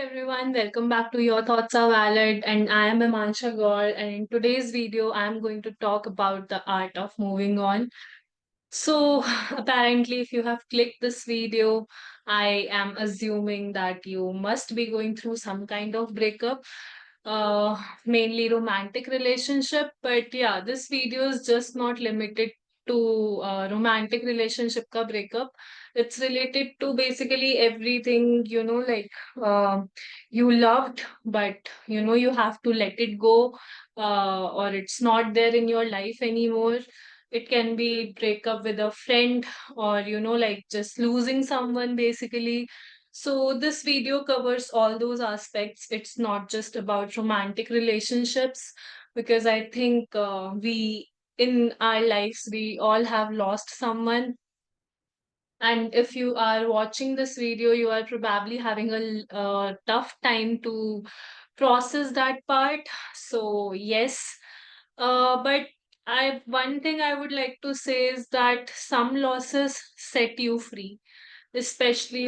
everyone, welcome back to Your Thoughts Are Valid, and I am Meemansha Gaur. And in today's video, I am going to talk about the art of moving on. So, apparently, if you have clicked this video, I am assuming that you must be going through some kind of breakup, mainly romantic relationship. But yeah, this video is just not limited to romantic relationship ka breakup. It's related to basically everything, uh, you loved, but you have to let it go, or it's not there in your life anymore. It can be break up with a friend, or just losing someone basically. So this video covers all those aspects. It's not just about romantic relationships, because I think we in our lives we all have lost someone. And if you are watching this video, you are probably having a tough time to process that part. So yes, but I one thing I would like to say is that some losses set you free, especially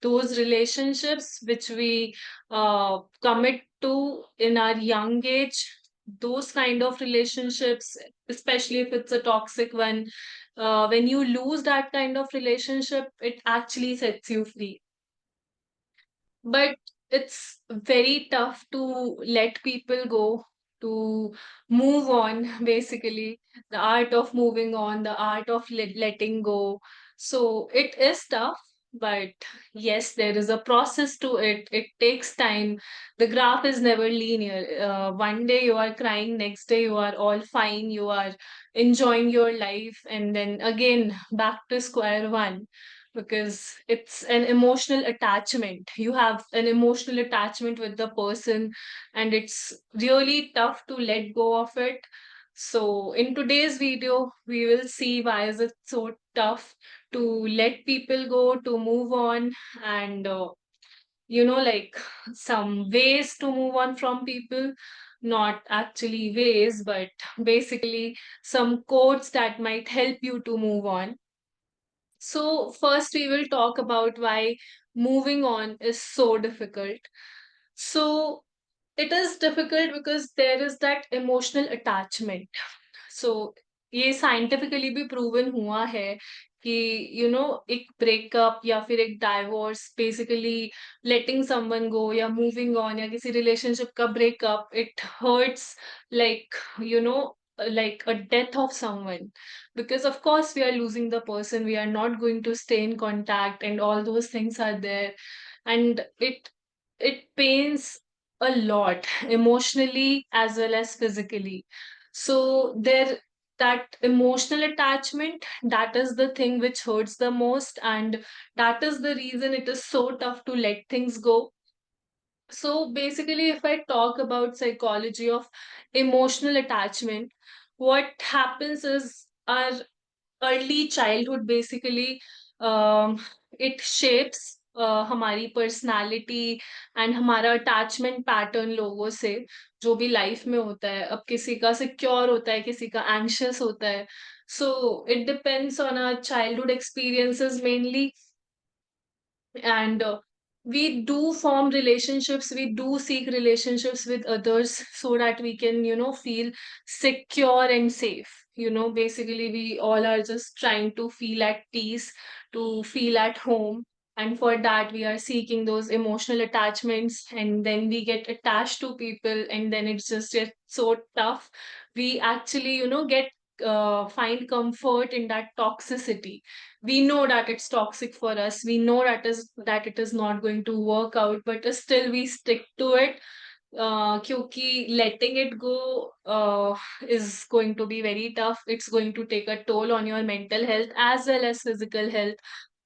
those relationships which we commit to in our young age. Those kind of relationships, especially if it's a toxic one, when you lose that kind of relationship, it actually sets you free. But it's very tough to let people go, to move on, basically. The art of moving on, the art of letting go. So it is tough, but yes, there is a process to it. It takes time. The graph is never linear. One day you are crying, next day you are all fine, you are enjoying your life, and then again back to square one, because it's an emotional attachment. You have an emotional attachment with the person, and it's really tough to let go of it. So in today's video, we will see why is it so tough to let people go, to move on, and some ways to move on from people. Not actually ways, but basically some quotes that might help you to move on. So, first, we will talk about why moving on is so difficult. So, it is difficult because there is that emotional attachment. So, ये scientifically भी proven हुआ है कि एक breakup या फिर एक divorce, basically लेटिंग someone गो या मूविंग ऑन या किसी रिलेशनशिप का breakup, it hurts like you know like a death of someone, because of course we are losing the person, we are not going to stay in contact, and all those things are there. And it pains a lot, emotionally as well as physically. So there, that emotional attachment, that is the thing which hurts the most, and that is the reason it is so tough to let things go. So basically, if I talk about psychology of emotional attachment, what happens is our early childhood basically, um, it shapes हमारी personality and हमारा attachment pattern लोगों से, जो भी life में होता है. अब किसी का सिक्योर होता है, किसी का एंशियस होता है. So it depends on our childhood experiences mainly. And we do form relationships, we do seek relationships with others so that we can feel secure and safe. Basically we all are just trying to feel at peace, to feel at home, and for that we are seeking those emotional attachments, and then we get attached to people, and then it's just get so tough. We actually get find comfort in that toxicity. We know that it's toxic for us, we know that it is not going to work out, but still we stick to it. क्योंकि letting it go is going to be very tough. It's going to take a toll on your mental health as well as physical health.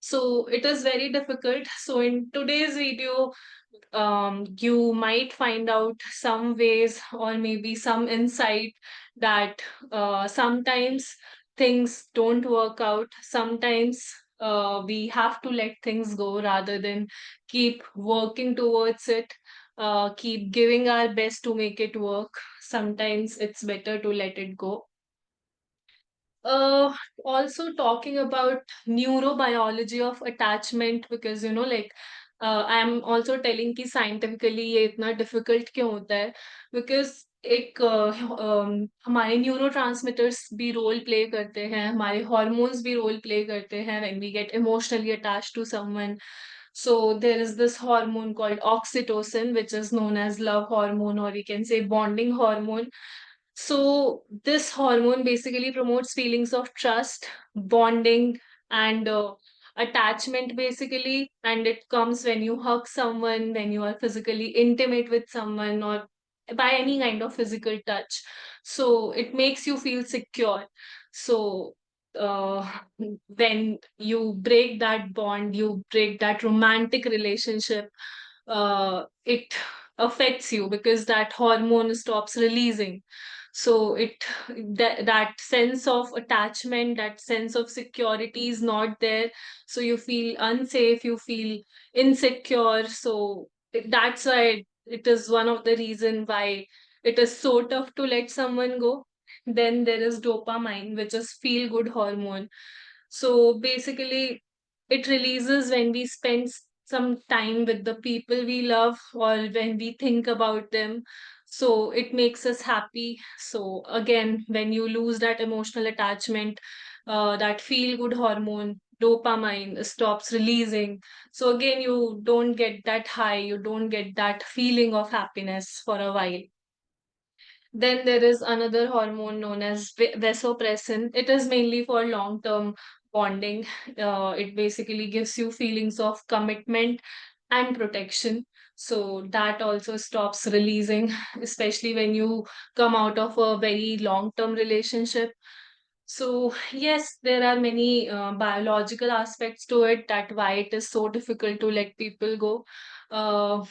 So it is very difficult. So in today's video, you might find out some ways or maybe some insight that sometimes things don't work out. Sometimes we have to let things go rather than keep working towards it, keep giving our best to make it work. Sometimes it's better to let it go. Uh, Also talking about neurobiology of attachment, because I am also telling कि scientifically ये इतना difficult क्यों होता है, because एक हमारे neurotransmitters भी role play करते हैं, हमारे हॉर्मोन्स भी रोल प्ले करते हैं when we get emotionally attached to someone. So there is this hormone called oxytocin, which is known as love hormone, or you can say bonding hormone. So this hormone basically promotes feelings of trust, bonding, and attachment basically. And it comes when you hug someone, when you are physically intimate with someone, or by any kind of physical touch. So it makes you feel secure. So uh, when you break that bond, you break that romantic relationship, it affects you because that hormone stops releasing. So that sense of attachment, that sense of security is not there. So you feel unsafe, you feel insecure. So that's why it is one of the reason why it is so tough to let someone go. Then there is dopamine, which is feel good hormone. So basically, it releases when we spend some time with the people we love, or when we think about them. So it makes us happy. So again, when you lose that emotional attachment, that feel good hormone, dopamine stops releasing. So again, you don't get that high, you don't get that feeling of happiness for a while. Then there is another hormone known as vasopressin. It is mainly for long-term bonding. It basically gives you feelings of commitment and protection. So that also stops releasing, especially when you come out of a very long-term relationship. So yes, there are many biological aspects to it, that why it is so difficult to let people go. Uh,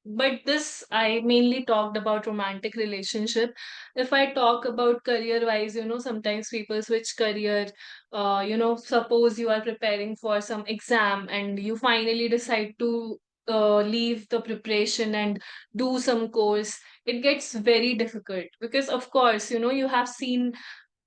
but this, I mainly talked about romantic relationship. If I talk about career wise, sometimes people switch career. Suppose you are preparing for some exam and you finally decide to leave the preparation and do some course. It gets very difficult because, of course, you have seen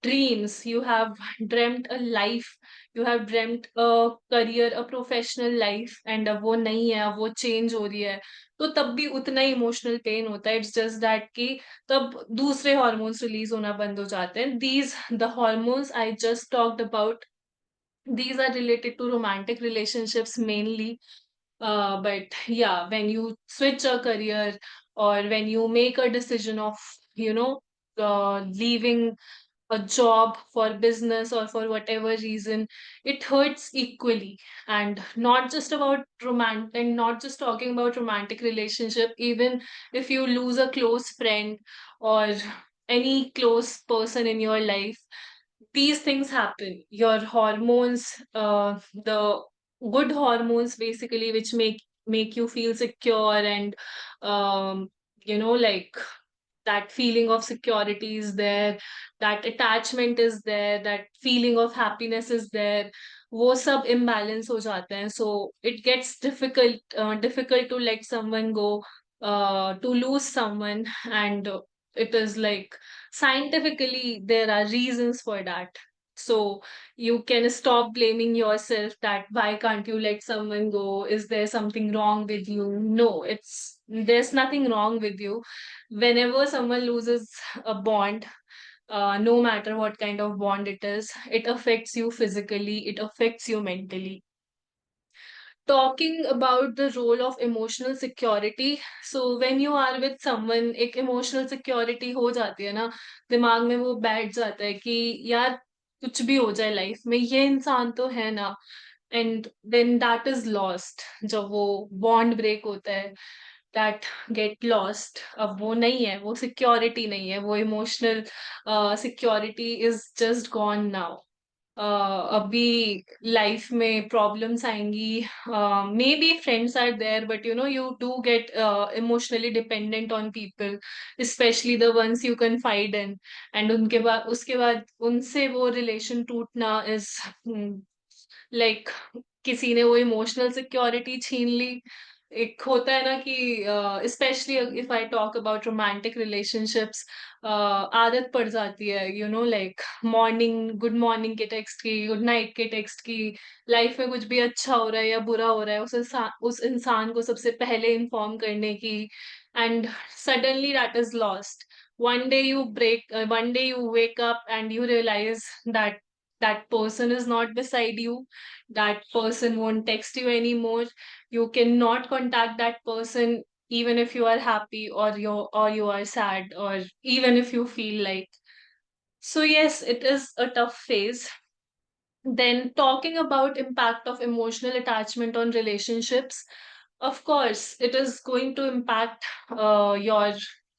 dreams, you have dreamt a life, you have dreamt a career, a professional life, and अब वो नहीं है, अब वो change हो रही है, तो तब भी उतना ही इमोशनल पेन होता है. इट्स जस्ट दैट कि तब दूसरे हॉर्मोन्स रिलीज होना बंद हो जाते हैं. These the hormones I just talked about, these are related to romantic relationships mainly. But yeah, when you switch a career, or when you make a decision of, leaving a job for business or for whatever reason, it hurts equally. And not just about romantic, and not just talking about romantic relationship, even if you lose a close friend or any close person in your life, these things happen. Your hormones, the good hormones basically, which make you feel secure, and like that feeling of security is there, that attachment is there, that feeling of happiness is there, वो सब imbalance हो जाते हैं. So it gets difficult to let someone go, to lose someone. And it is like, scientifically there are reasons for that. So you can stop blaming yourself that why can't you let someone go? Is there something wrong with you? No, there's nothing wrong with you. Whenever someone loses a bond, no matter what kind of bond it is, it affects you physically, it affects you mentally. Talking about the role of emotional security, so when you are with someone, एक emotional security हो जाती है ना, दिमाग में वो बैठ जाता है कि यार कुछ भी हो जाए लाइफ में, ये इंसान तो है ना. And then that is lost. जब वो बॉन्ड ब्रेक होता है, दैट गेट लॉस्ट. अब वो नहीं है, वो सिक्योरिटी नहीं है, वो emotional security is just gone now. अभी लाइफ में प्रॉब्लम्स आएंगी. May be friends are there, but you do get emotionally dependent on people, specially the ones you confide in. And उसके बाद उनसे वो रिलेशन टूटना इज लाइक, किसी ने वो इमोशनल सिक्योरिटी छीन ली. एक होता है ना कि specially if I talk about romantic relationships, आदत पड़ जाती है, लाइक मॉर्निंग गुड मॉर्निंग के टेक्स्ट की, गुड नाइट के टेक्स्ट की, लाइफ में कुछ भी अच्छा हो रहा है या बुरा हो रहा है उस इंसान को सबसे पहले इन्फॉर्म करने की, and suddenly that is lost. One day you wake up and you realize that that person is not beside you, that person won't text you anymore, you cannot contact that person even if you are happy, or you are sad, or even if you feel like. So yes, it is a tough phase. Then talking about impact of emotional attachment on relationships, of course, it is going to impact your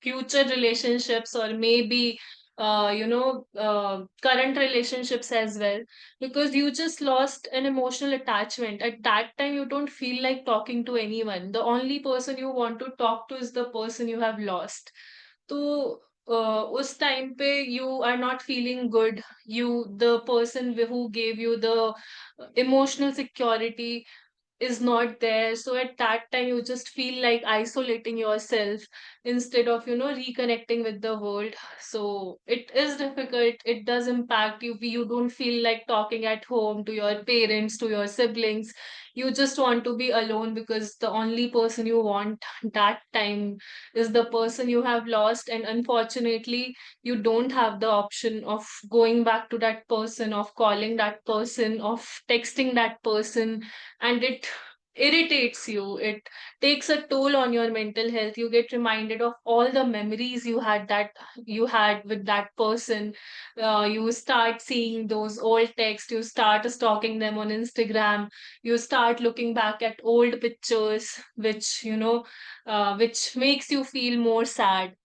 future relationships, or maybe current relationships as well, because you just lost an emotional attachment. At that time, you don't feel like talking to anyone. The only person you want to talk to is the person you have lost. तो उस time पे you are not feeling good. The person who gave you the emotional security is not there. So at that time, you just feel like isolating yourself instead of, reconnecting with the world. So it is difficult. It does impact you. You don't feel like talking at home to your parents, to your siblings. You just want to be alone because the only person you want that time is the person you have lost. And unfortunately, you don't have the option of going back to that person, of calling that person, of texting that person, and it irritates you. It takes a toll on your mental health. You get reminded of all the memories you had with that person. You start seeing those old texts, you start stalking them on Instagram, you start looking back at old pictures, which makes you feel more sad.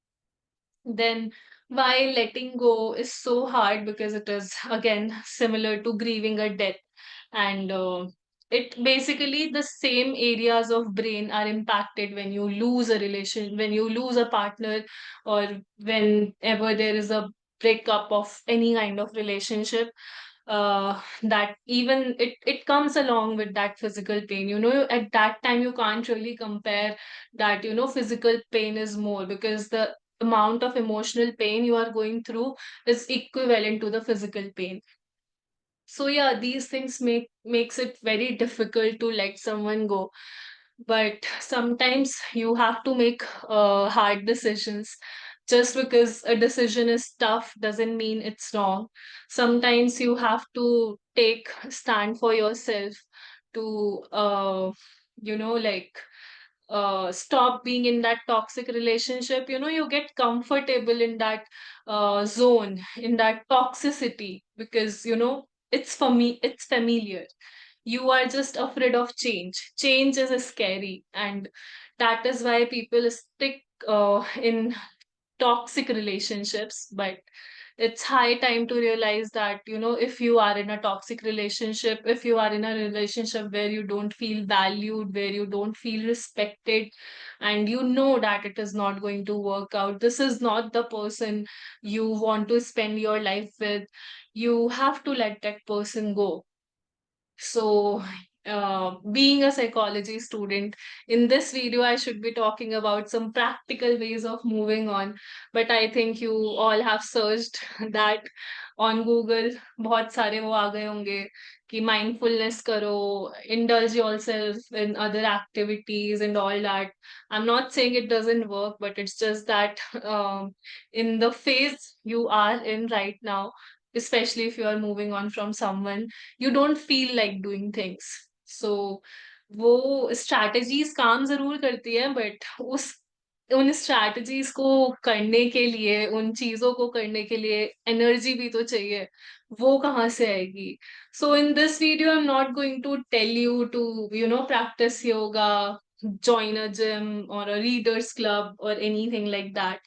Then while letting go is so hard, because it is again similar to grieving a death, and it basically the same areas of brain are impacted when you lose a relation, when you lose a partner, or whenever there is a breakup of any kind of relationship. That even it comes along with that physical pain. At that time you can't really compare that, physical pain is more, because the amount of emotional pain you are going through is equivalent to the physical pain. So yeah, these things makes it very difficult to let someone go. But sometimes you have to make hard decisions. Just because a decision is tough doesn't mean it's wrong. Sometimes you have to take a stand for yourself to like stop being in that toxic relationship. You get comfortable in that zone, in that toxicity, because it's for me, it's familiar. You are just afraid of change. Change is scary, and that is why people stick in toxic relationships. But it's high time to realize that, if you are in a toxic relationship, if you are in a relationship where you don't feel valued, where you don't feel respected, and you know that it is not going to work out, this is not the person you want to spend your life with, you have to let that person go. So, being a psychology student, in this video, I should be talking about some practical ways of moving on. But I think you all have searched that on Google. बहुत सारे वो आ गए होंगे कि mindfulness करो, indulge yourself in other activities and all that. I'm not saying it doesn't work, but it's just that in the phase you are in right now, especially if you are moving on from someone, you don't feel like doing things. So वो strategies काम जरूर करती है, but उन strategies को करने के लिए, उन चीजों को करने के लिए energy भी तो चाहिए. वो कहाँ से आएगी? So in this video, I'm not going to tell you to, practice yoga, join a gym or a readers club or anything like that.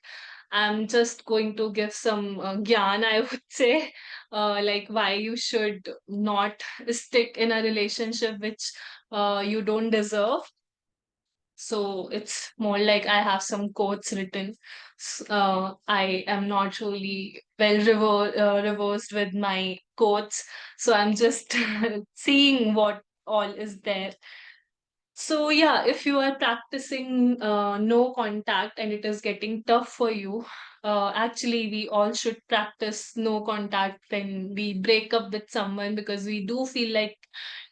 I'm just going to give some gyan, I would say, like why you should not stick in a relationship which you don't deserve. So it's more like I have some quotes written. I am not really well reversed with my quotes, so I'm just seeing what all is there. So yeah, if you are practicing no contact and it is getting tough for you, actually we all should practice no contact when we break up with someone, because we do feel like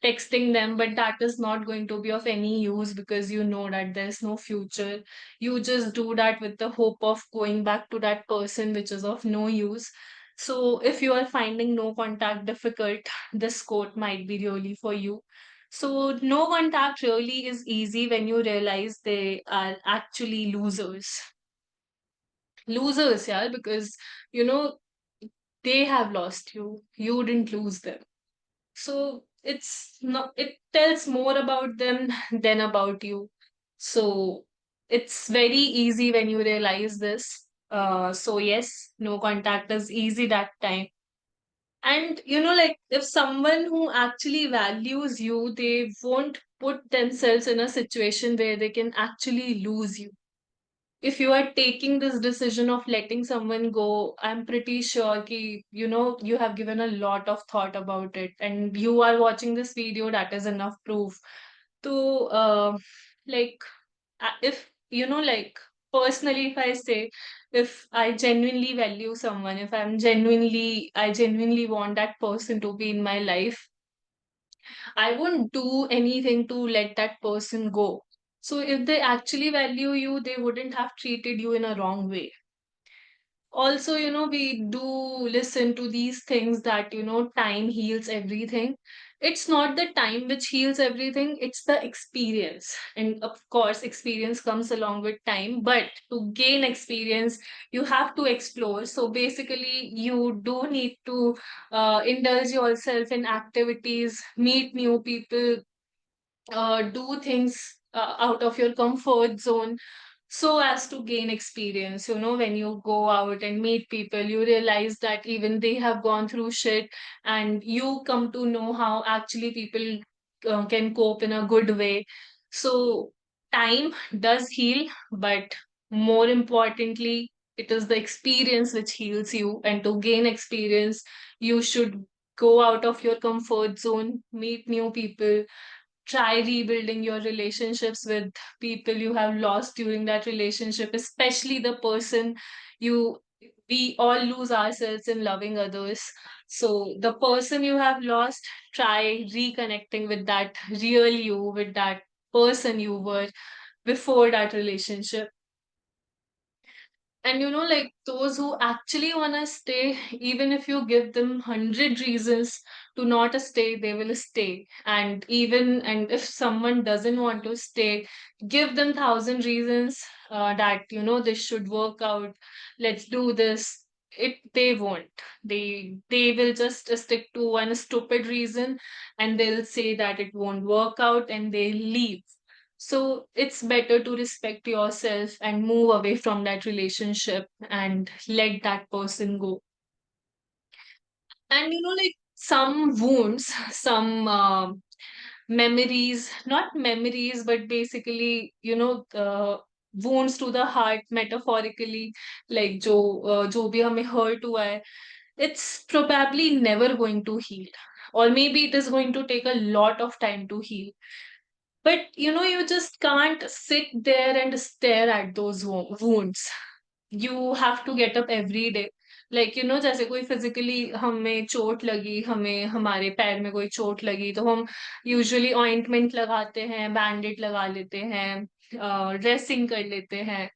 texting them, but that is not going to be of any use because you know that there's no future. You just do that with the hope of going back to that person, which is of no use. So if you are finding no contact difficult, this quote might be really for you. So, no contact really is easy when you realize they are actually losers. Losers, yeah, because you know they have lost you. You didn't lose them. So it's not, it tells more about them than about you. So it's very easy when you realize this. So yes, no contact is easy that time. And like if someone who actually values you, they won't put themselves in a situation where they can actually lose you. If you are taking this decision of letting someone go, I'm pretty sure ki, you have given a lot of thought about it and you are watching this video, that is enough proof. To like if like personally, if I say, if I genuinely value someone, if I genuinely want that person to be in my life, I wouldn't do anything to let that person go. So if they actually value you, they wouldn't have treated you in a wrong way. Also, we do listen to these things that, time heals everything. It's not the time which heals everything, it's the experience. And of course, experience comes along with time, but to gain experience, you have to explore. So basically, you do need to indulge yourself in activities, meet new people, do things out of your comfort zone so as to gain experience. When you go out and meet people, you realize that even they have gone through shit, and you come to know how actually people can cope in a good way. So time does heal, but more importantly, it is the experience which heals you. And to gain experience, you should go out of your comfort zone, meet new people, try rebuilding your relationships with people you have lost during that relationship, especially the person you we all lose ourselves in loving others. So the person you have lost, try reconnecting with that real you, with that person you were before that relationship. And like those who actually want to stay, even if you give them 100 reasons to not stay, they will stay. And if someone doesn't want to stay, give them 1,000 reasons that this should work out, let's do this. They won't. They will just stick to one stupid reason, and they'll say that it won't work out, and they leave. So it's better to respect yourself and move away from that relationship and let that person go. And like some wounds, some memories, not memories, but basically, wounds to the heart, metaphorically, like जो भी हमें hurt हुआ है, it's probably never going to heal. Or maybe it is going to take a lot of time to heal. But you just can't sit there and stare at those wounds. You have to get up every day. Like जैसे कोई physically हमें चोट लगी, हमें हमारे पैर में कोई चोट लगी, तो हम यूजुअली ऑइंटमेंट लगाते हैं, बैंडेड लगा लेते हैं, ड्रेसिंग कर लेते हैं,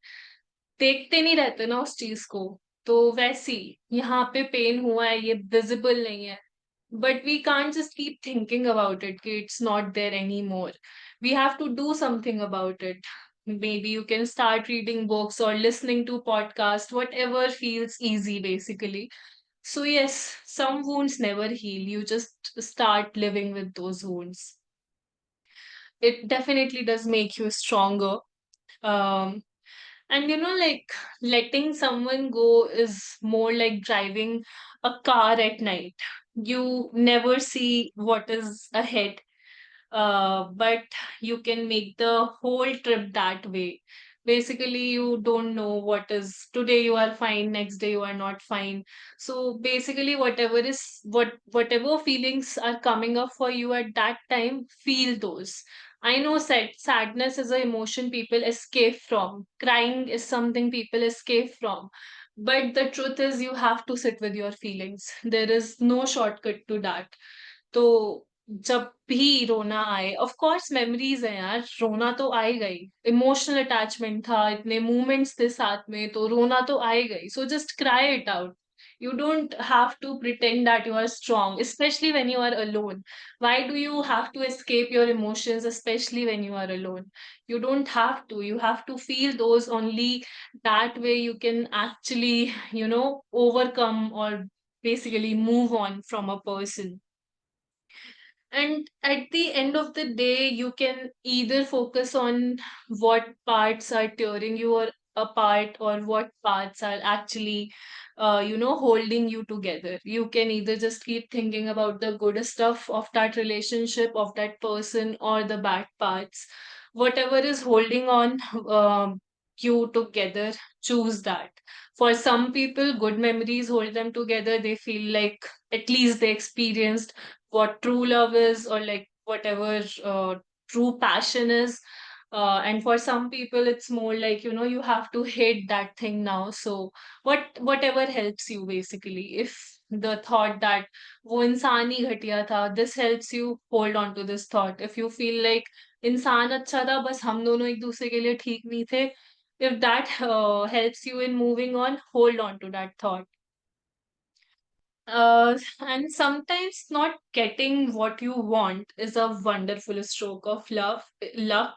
देखते नहीं रहते ना उस चीज को। तो वैसी यहाँ पे पेन हुआ है, ये विजिबल नहीं है, but we can't just keep thinking about it कि it's not there anymore. We have to do something about it. Maybe you can start reading books or listening to podcasts, whatever feels easy basically. So yes, some wounds never heal, you just start living with those wounds. It definitely does make you stronger. um and like letting someone go is more like driving a car at night. You never see what is ahead, but you can make the whole trip that way. Basically, you don't know what is today you are fine, next day you are not fine. So basically, whatever feelings are coming up for you at that time, feel those. I know sadness is an emotion people escape from. Crying is something people escape from. But the truth is, you have to sit with your feelings. There is no shortcut to that. तो जब भी रोना आए, of course memories है यार, रोना तो आएगा ही, इमोशनल अटैचमेंट था, इतने मोमेंट्स थे साथ में, तो रोना तो आएगा ही. So just cry it out. You don't have to pretend that you are strong, especially when you are alone. Why do you have to escape your emotions, especially when you are alone? You don't have to. You have to feel those only. That way you can actually, overcome or basically move on from a person. And at the end of the day, you can either focus on what parts are tearing you or apart, or what parts are actually, holding you together. You can either just keep thinking about the good stuff of that relationship, of that person, or the bad parts. Whatever is holding on you together, choose that. For some people, good memories hold them together. They feel like at least they experienced what true love is, or like whatever true passion is. And for some people it's more like, you have to hate that thing now. So whatever helps you, basically. If the thought that वो इंसान ही घटिया था, this helps you, hold on to this thought. If you feel like इंसान अच्छा था, बस हम दोनों एक दूसरे के लिए ठीक नहीं थे, if that helps you in moving on, hold on to that thought. And sometimes not getting what you want is a wonderful stroke of luck.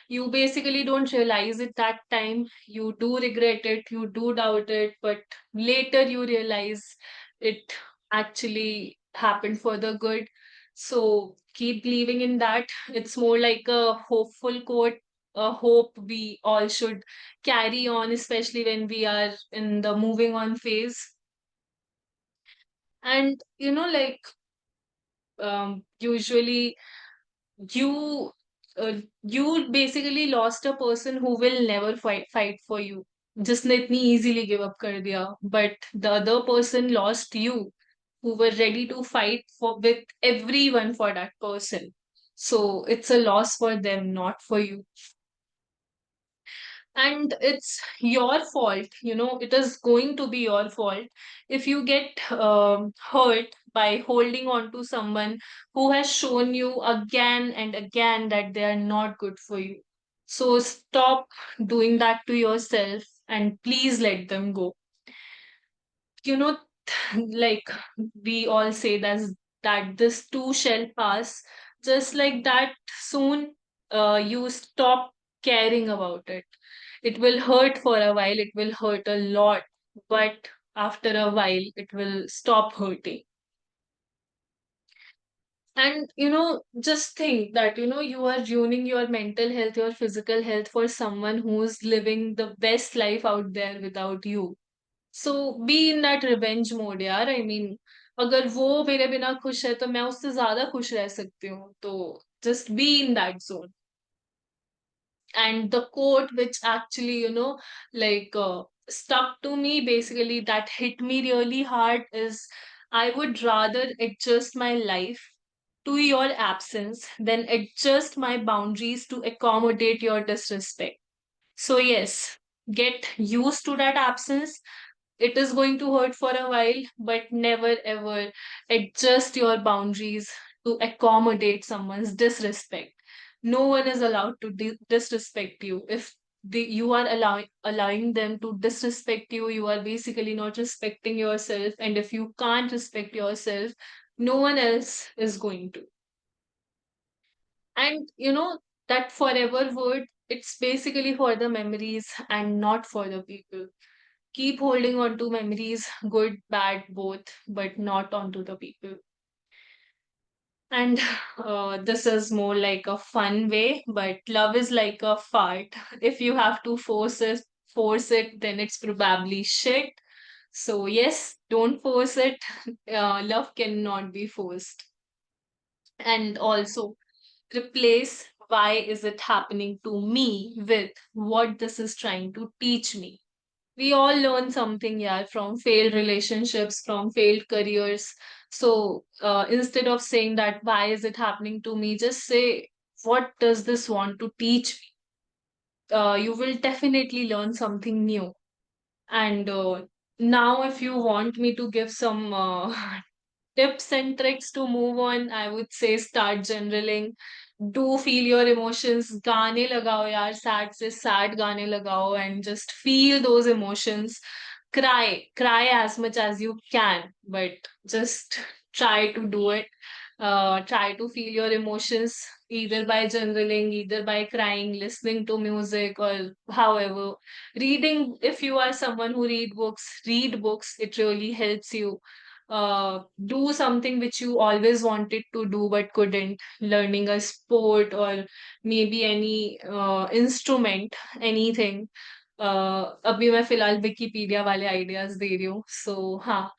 You basically don't realize it that time. You do regret it, you do doubt it, but later you realize it actually happened for the good. So keep believing in that. It's more like a hopeful quote, a hope we all should carry on, especially when we are in the moving on phase. And usually you you basically lost a person who will never fight for you, जिसने इतनी easily give up कर दिया. But the other person lost you, who were ready to fight for with everyone for that person. So it's a loss for them, not for you. And it's your fault, it is going to be your fault if you get hurt by holding on to someone who has shown you again and again that they are not good for you. So stop doing that to yourself and please let them go. you know like we all say that this too shall pass. Just like that, soon you stop caring about it. It will hurt for a while, it will hurt a lot, but after a while it will stop hurting. And just think that you are ruining your mental health, your physical health for someone who's living the best life out there without you. So be in that revenge mode यार. I mean, अगर वो मेरे बिना खुश है तो मैं उससे ज्यादा खुश रह सकती हूँ. तो just be in that zone. And the quote which actually like stuck to me, basically that hit me really hard, is I would rather adjust my life to your absence than adjust my boundaries to accommodate your disrespect. So yes, get used to that absence. It is going to hurt for a while, but never ever adjust your boundaries to accommodate someone's disrespect. No one is allowed to disrespect you. If you are allowing them to disrespect you, you are basically not respecting yourself. And if you can't respect yourself, no one else is going to. And that forever word, it's basically for the memories and not for the people. Keep holding on to memories, good, bad, both, but not onto the people. And this is more like a fun way, but love is like a fart. If you have to force it, then it's probably shit. So yes, don't force it. Love cannot be forced. And also replace why is it happening to me with what this is trying to teach me. We all learn something, yeah, from failed relationships, from failed careers. So instead of saying that why is it happening to me, just say what does this want to teach me? You will definitely learn something new. And now, if you want me to give some tips and tricks to move on, I would say start journaling. Do feel your emotions. गाने लगाओ यार, sad से sad गाने लगाओ and just feel those emotions. Cry as much as you can, but just try to do it. Try to feel your emotions either by journaling, either by crying, listening to music, or however. Reading, if you are someone who read books. It really helps you do something which you always wanted to do but couldn't, learning a sport or maybe any instrument, anything. अभी मैं फिलहाल Wikipedia वाले ideas दे रही हूँ, सो हाँ.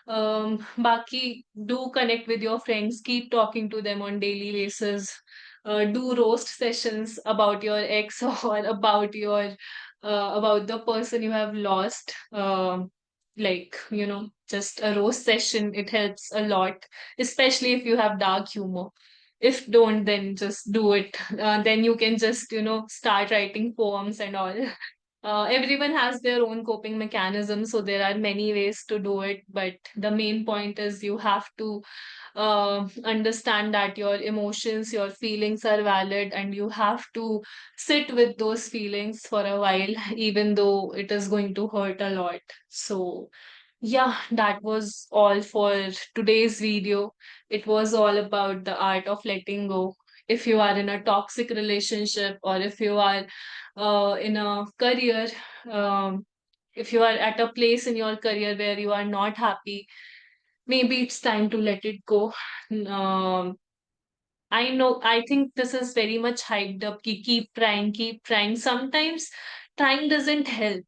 बाकी, do connect with your friends, keep talking to them on daily basis. Do roast sessions about your ex or about your about the person you have lost. Like, just a roast session, it helps a lot, especially if you have dark humor. If don't, then just do it. Then you can just, start writing poems and all. Everyone has their own coping mechanism, so there are many ways to do it. But the main point is you have to understand that your emotions, your feelings are valid, and you have to sit with those feelings for a while, even though it is going to hurt a lot. So, yeah, that was all for today's video. It was all about the art of letting go. If you are in a toxic relationship, or if you are in a career, um, if you are at a place in your career where you are not happy, maybe it's time to let it go. Um, I know, I think this is very much hyped up. Keep trying, keep trying. Sometimes trying doesn't help,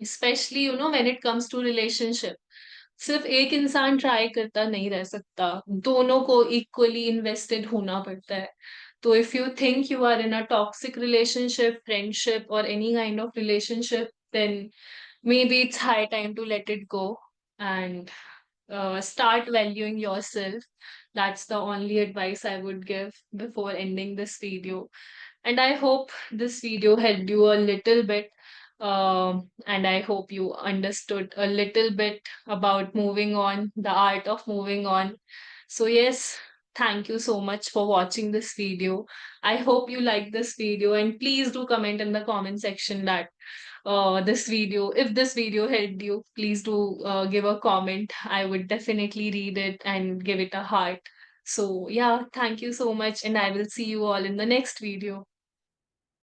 especially, when it comes to relationship. सिर्फ एक इंसान try करता नहीं रह सकता, दोनों को equally invested होना पड़ता है. तो if you think you are in a toxic relationship, friendship, और any kind of relationship, then maybe it's high time to let it go and start valuing yourself. That's the only advice I would give before ending this video. And I hope this video helped you a little bit. And I hope you understood a little bit about moving on, the art of moving on. So, yes, thank you so much for watching this video. I hope you like this video, and please do comment in the comment section that if this video helped you, please do give a comment. I would definitely read it and give it a heart. So, yeah, thank you so much, and I will see you all in the next video.